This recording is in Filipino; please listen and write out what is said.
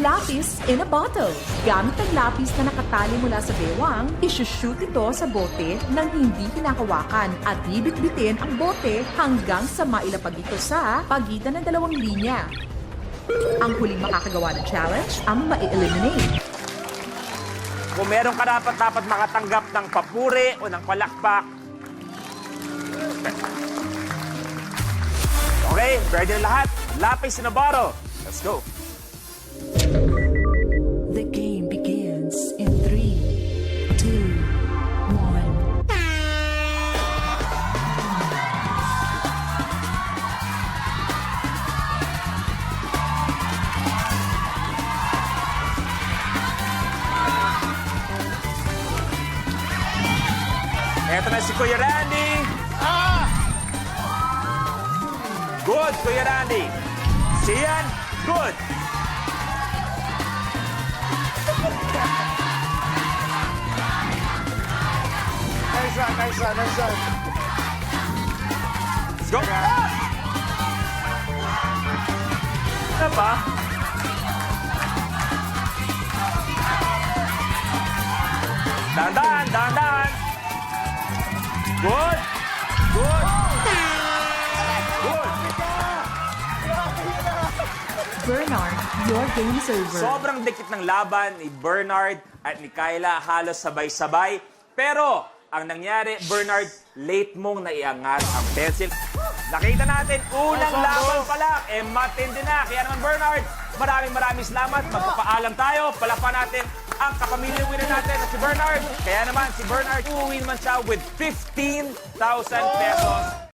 Lapis in a bottle. Gamit ang lapis na nakatali mula sa bewang, isushoot ito sa bote nang hindi kinakawakan at bibitbitin ang bote hanggang sa mailapag ito sa pagitan ng dalawang linya. Ang huling makakagawa ng challenge ang ma-eliminate. Kung meron ka dapat makatanggap ng papuri o ng palakpak. Okay, ready na lahat? Lapis in a bottle. Let's go. The game begins in 3, 2, 1. Eto na si Kuya Randy. Good, Kuya Randy. Sian, good. Nice one. Let's go. Ano ba? Dahan. Good. Bernard, your game's over. Sobrang dikit ng laban ni Bernard at ni Kyla, halos sabay-sabay. Pero, ang nangyari, Bernard, late mong naiangat ang pencil. Nakita natin, unang laban pa lang, matindi na. Kaya naman, Bernard, maraming salamat. Magpapaalam tayo. Palakpan natin ang kapamilyang winner natin na si Bernard. Kaya naman, si Bernard, uuwi naman siya with 15,000 pesos.